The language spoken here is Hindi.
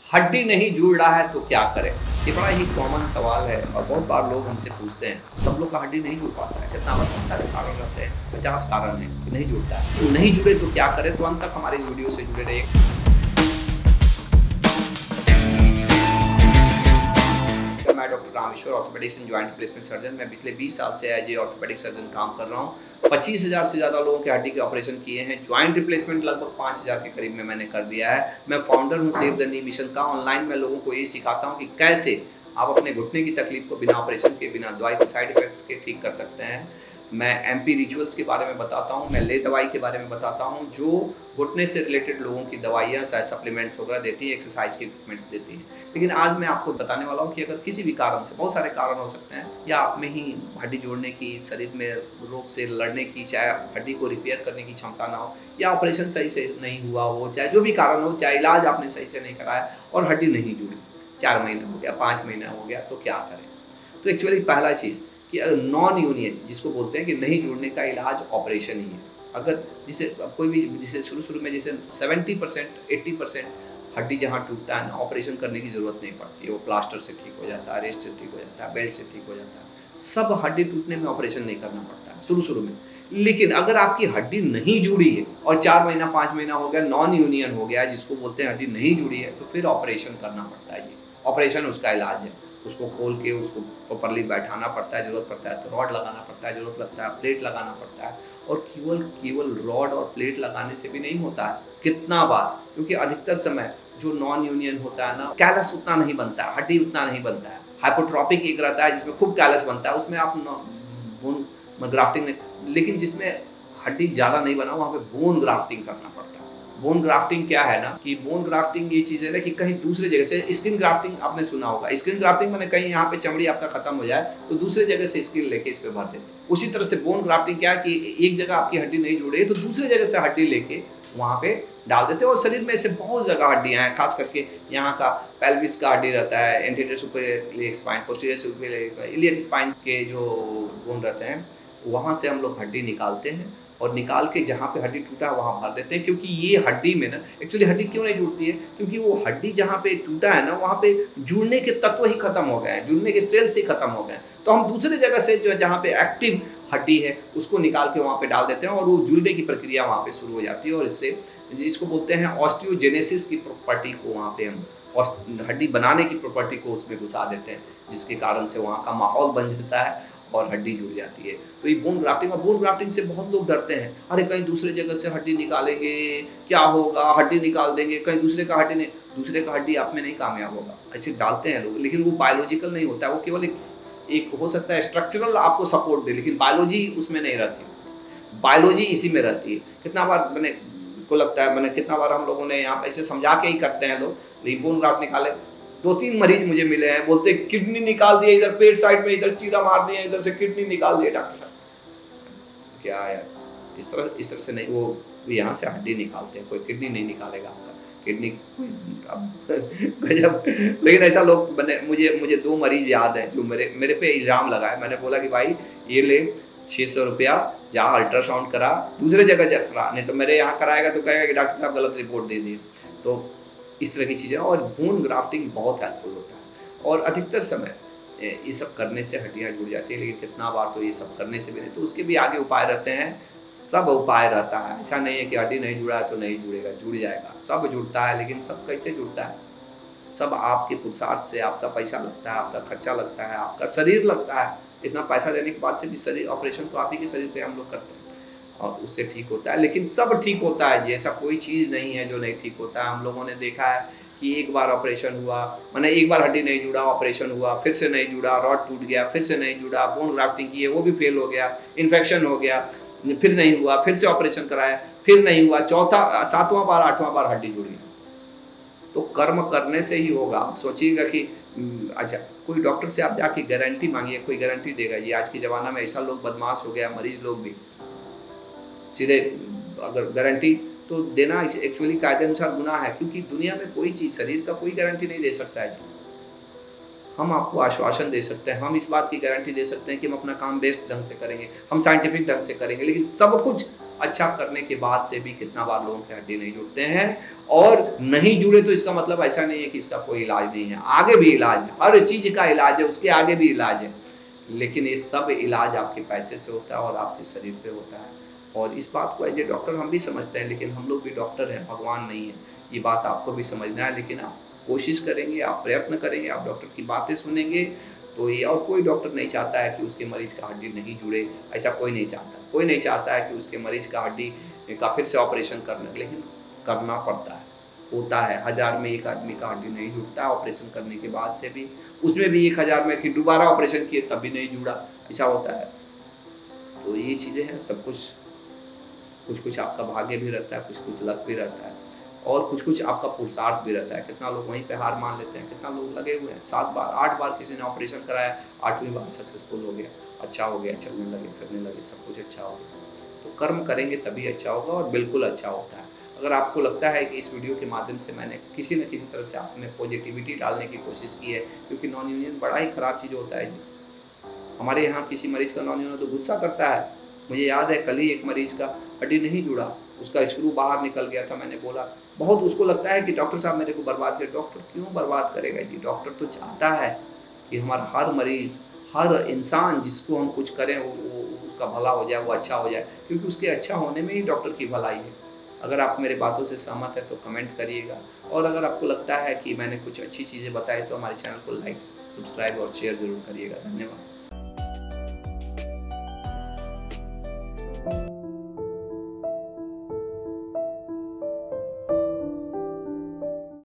हड्डी नहीं जुड़ रहा है तो क्या करें? ये बड़ा ही कॉमन सवाल है और बहुत बार लोग हमसे पूछते हैं। सब लोग का हड्डी नहीं जुड़ पाता है, कितना बार बहुत सारे कारण रहते हैं, 50 कारण हैं कि नहीं जुड़ता है। तो नहीं जुड़े तो क्या करें? तो अंत तक हमारे इस वीडियो से जुड़े रहिए। मैं doctor Rameshwar, orthopaedics and joint replacement surgeon. मैं पिछले 20 साल से एज ए ऑर्थोपेडिक सर्जन काम कर रहा हूँ। 25,000 से ज़्यादा लोगों के हड्डी के ऑपरेशन किए हैं। जॉइंट रिप्लेसमेंट लगभग 5,000 के करीब में मैंने कर दिया है। मैं फाउंडर हूँ सेव द नी मिशन का। ऑनलाइन मैं लोगों को ये सिखाता हूँ कि कैसे आप अपने घुटने की तकलीफ को बिना ऑपरेशन के, बिना दवाई के साइड इफेक्ट्स के ठीक कर सकते हैं। मैं एमपी रिचुअल्स के बारे में बताता हूँ, मैं ले दवाई के बारे में बताता हूँ जो घुटने से रिलेटेड लोगों की दवाइयाँ सप्लीमेंट्स वगैरह देती हैं, एक्सरसाइज के इक्विपमेंट्स देती हैं। लेकिन आज मैं आपको बताने वाला हूँ कि अगर किसी भी कारण से, बहुत सारे कारण हो सकते हैं, या आप में ही हड्डी जोड़ने की, शरीर में रोग से लड़ने की, चाहे हड्डी को रिपेयर करने की क्षमता ना हो, या ऑपरेशन सही से नहीं हुआ हो, चाहे जो भी कारण हो, चाहे इलाज आपने सही से नहीं कराया और हड्डी नहीं जुड़ी, 4 महीना हो गया, 5 महीना हो गया, तो क्या करें? तो एक्चुअली पहला चीज़ कि अगर नॉन यूनियन, जिसको बोलते हैं कि नहीं जुड़ने का इलाज ऑपरेशन ही है। अगर जिसे कोई भी, जिसे शुरू में जैसे 70% 80% हड्डी जहाँ टूटता है ना, ऑपरेशन करने की ज़रूरत नहीं पड़ती है। वो प्लास्टर से ठीक हो जाता है, रेस्ट से ठीक हो जाता है, बेल्ट से ठीक हो जाता है। सब हड्डी टूटने में ऑपरेशन नहीं करना पड़ता है शुरू में। लेकिन अगर आपकी हड्डी नहीं जुड़ी है और 4 महीना 5 महीना हो गया, नॉन यूनियन हो गया, जिसको बोलते हैं हड्डी नहीं जुड़ी है, तो फिर ऑपरेशन करना पड़ता है। ये ऑपरेशन उसका इलाज है। उसको खोल के उसको प्रॉपर्ली बैठाना पड़ता है, ज़रूरत पड़ता है तो रॉड लगाना पड़ता है, ज़रूरत लगता है प्लेट लगाना पड़ता है। और केवल रॉड और प्लेट लगाने से भी नहीं होता है। कितना बार, क्योंकि अधिकतर समय जो नॉन यूनियन होता है ना, कैलस उतना नहीं बनता है, हड्डी उतना नहीं बनता है। हाइपोट्रॉपिक एक रहता है जिसमें खूब कैलस बनता है, उसमें आप बोन ग्राफ्टिंग नहीं, लेकिन जिसमें हड्डी ज़्यादा नहीं बना वहाँ पे बोन ग्राफ्टिंग करना पड़ता है। बोन ग्राफ्टिंग क्या है ना, कि बोन ग्राफ्टिंग ये चीज़ है ना कि कहीं दूसरे जगह से, स्किन ग्राफ्टिंग आपने सुना होगा। स्किन ग्राफ्टिंग मैंने कहीं यहाँ पे चमड़ी आपका खत्म हो जाए तो दूसरे जगह से स्किन लेके इस पे भर देते हैं। उसी तरह से बोन ग्राफ्टिंग क्या है कि एक जगह आपकी हड्डी नहीं जुड़ी है तो दूसरी जगह से हड्डी लेके वहाँ पे डाल देते हैं। और शरीर में ऐसे बहुत जगह हड्डियाँ हैं, खास करके यहाँ का पेल्विस का हड्डी रहता है, anterior superior spine, posterior superior iliac spine के जो बोन रहते हैं, वहाँ से हम लोग हड्डी निकालते हैं और निकाल के जहाँ पे हड्डी टूटा है वहाँ भर देते हैं। क्योंकि ये हड्डी में ना, एक्चुअली हड्डी क्यों नहीं जुड़ती है, क्योंकि वो हड्डी जहाँ पे टूटा है ना, वहाँ पे जुड़ने के तत्व ही खत्म हो गए हैं, जुड़ने के सेल्स ही खत्म हो गए हैं। तो हम दूसरे जगह से जो जहाँ पे एक्टिव हड्डी है उसको निकाल के वहाँ पे डाल देते हैं और वो जुड़ने की प्रक्रिया वहाँ पे शुरू हो जाती है। और इससे, इसको बोलते हैं ऑस्टियोजेनेसिस की प्रॉपर्टी को वहाँ पे हम, और हड्डी बनाने की प्रॉपर्टी को उसमें घुसा देते हैं, जिसके कारण से वहाँ का माहौल बन जाता है और हड्डी जुड़ जाती है। तो ये बोन ग्राफ्टिंग, और बोन ग्राफ्टिंग से बहुत लोग डरते हैं, अरे कहीं दूसरे जगह से हड्डी निकालेंगे क्या होगा, हड्डी निकाल देंगे, कहीं दूसरे का हड्डी नहीं, दूसरे का हड्डी आप में नहीं कामयाब होगा। ऐसे डालते हैं लोग, लेकिन वो बायोलॉजिकल नहीं होता है, वो केवल एक हो सकता है स्ट्रक्चरल आपको सपोर्ट दे, लेकिन बायोलॉजी उसमें नहीं रहती। बायोलॉजी इसी में रहती है। कितना बार मैंने को लगता है, मैंने कितना बार हम लोगों ने यहाँ ऐसे समझा के ही करते हैं लोग, लेकिन बोन ग्राफ्ट निकाले 2-3 मरीज मुझे मिले हैं, बोलते किडनी निकाल दिए, इधर पेट साइड में इधर चीरा मार दिए, इधर से किडनी निकाल दिए डॉक्टर साहब। क्या यार, इस तरह से नहीं, वो यहाँ से हड्डी निकालते हैं, कोई किडनी नहीं निकालेगा आपका, किडनी कोई अब गजब। लेकिन ऐसा लोग मुझे 2 मरीज याद हैं जो मेरे पे इल्ज़ाम लगाए। मैंने बोला कि भाई ये ले 600 रुपया, जा अल्ट्रासाउंड करा, दूसरे जगह जा करा, नहीं तो मेरे यहाँ कराएगा तो कहेगा कि डॉक्टर साहब गलत रिपोर्ट दे दिए। तो इस तरह की चीज़ें, और बोन ग्राफ्टिंग बहुत हेल्पफुल होता है। और अधिकतर समय ये सब करने से हड्डियाँ जुड़ जाती है, लेकिन कितना बार तो ये सब करने से भी नहीं, तो उसके भी आगे उपाय रहते हैं। सब उपाय रहता है, ऐसा नहीं है कि हड्डी नहीं जुड़ा है तो नहीं जुड़ेगा, जुड़ जाएगा, सब जुड़ता है। लेकिन सब कैसे जुड़ता है? सब आपके पुरुषार्थ से, आपका पैसा लगता है, आपका खर्चा लगता है, आपका शरीर लगता है। इतना पैसा देने के बाद से भी शरीर, ऑपरेशन तो आप ही के शरीर पे हम लोग करते हैं और उससे ठीक होता है। लेकिन सब ठीक होता है, ऐसा कोई चीज़ नहीं है जो नहीं ठीक होता है। हम लोगों ने देखा है कि एक बार ऑपरेशन हुआ, मैंने एक बार हड्डी नहीं जुड़ा, ऑपरेशन हुआ, फिर से नहीं जुड़ा, रॉड टूट गया, फिर से नहीं जुड़ा, बोन ग्राफ्टिंग की है वो भी फेल हो गया, इन्फेक्शन हो गया, फिर नहीं हुआ, फिर से ऑपरेशन कराया, फिर नहीं हुआ, चौथा 7वां बार 8वां बार हड्डी जुड़ गई। तो कर्म करने से ही होगा। आप सोचिएगा कि अच्छा, कोई डॉक्टर से आप जाके गारंटी मांगिए, कोई गारंटी देगा? ये आज के ज़माना में ऐसा लोग बदमाश हो गया, मरीज लोग भी सीधे, अगर गारंटी तो देना एक्चुअली कायदे अनुसार गुनाह है, क्योंकि दुनिया में कोई चीज़, शरीर का कोई गारंटी नहीं दे सकता है जी। हम आपको आश्वासन दे सकते हैं, हम इस बात की गारंटी दे सकते हैं कि हम अपना काम बेस्ट ढंग से करेंगे, हम साइंटिफिक ढंग से करेंगे, लेकिन सब कुछ अच्छा करने के बाद से भी कितना बार लोगों के हड्डी नहीं जुड़ते हैं, और नहीं जुड़े तो इसका मतलब ऐसा नहीं है कि इसका कोई इलाज नहीं है, आगे भी इलाज है, हर चीज़ का इलाज है, उसके आगे भी इलाज है। लेकिन ये सब इलाज आपके पैसे से होता है और आपके शरीर पे होता है। और इस बात को एज ए डॉक्टर हम भी समझते हैं, लेकिन हम लोग भी डॉक्टर हैं, भगवान नहीं है। ये बात आपको भी समझना है, लेकिन आप कोशिश करेंगे, आप प्रयत्न करेंगे, आप डॉक्टर की बातें सुनेंगे, तो ये, और कोई डॉक्टर नहीं चाहता है कि उसके मरीज़ का हड्डी नहीं जुड़े, ऐसा कोई नहीं चाहता। कोई नहीं चाहता है कि उसके मरीज़ का हड्डी का फिर से ऑपरेशन करना, लेकिन करना पड़ता है, होता है। 1000 में 1 आदमी का हड्डी नहीं जुड़ता है ऑपरेशन करने के बाद से भी, उसमें भी 1000 में कि दोबारा ऑपरेशन किए तब भी नहीं जुड़ा, ऐसा होता है। तो ये चीज़ें हैं, सब कुछ कुछ-कुछ आपका भाग्य भी रहता है, कुछ-कुछ लक भी रहता है, और कुछ-कुछ आपका पुरुषार्थ भी रहता है। कितना लोग वहीं पे हार मान लेते हैं, कितना लोग लगे हुए हैं, 7 बार 8 बार किसी ने ऑपरेशन कराया, 8वीं बार सक्सेसफुल हो गया, अच्छा हो गया, चलने लगे, फिरने लगे, सब कुछ अच्छा हो गया। तो कर्म करेंगे तभी अच्छा होगा, और बिल्कुल अच्छा होता है। अगर आपको लगता है कि इस वीडियो के माध्यम से मैंने किसी न किसी तरह से आप में पॉजिटिविटी डालने की कोशिश की है, क्योंकि नॉन यूनियन बड़ा ही खराब चीज़ होता है जी। हमारे यहाँ किसी मरीज़ का नॉन यूनियन तो गुस्सा करता है। मुझे याद है कल ही एक मरीज़ का हड्डी नहीं जुड़ा, उसका स्क्रू बाहर निकल गया था। मैंने बोला, बहुत उसको लगता है कि डॉक्टर साहब मेरे को बर्बाद करे। डॉक्टर क्यों बर्बाद करेगा जी? डॉक्टर तो चाहता है कि हमारा हर मरीज़, हर इंसान जिसको हम कुछ करें वो उसका भला हो जाए, वो अच्छा हो जाए, क्योंकि उसके अच्छा होने में ही डॉक्टर की भलाई है। अगर आप मेरी बातों से सहमत हैं तो कमेंट करिएगा, और अगर आपको लगता है कि मैंने कुछ अच्छी चीज़ें बताई तो हमारे चैनल को लाइक, सब्सक्राइब और शेयर ज़रूर करिएगा। धन्यवाद।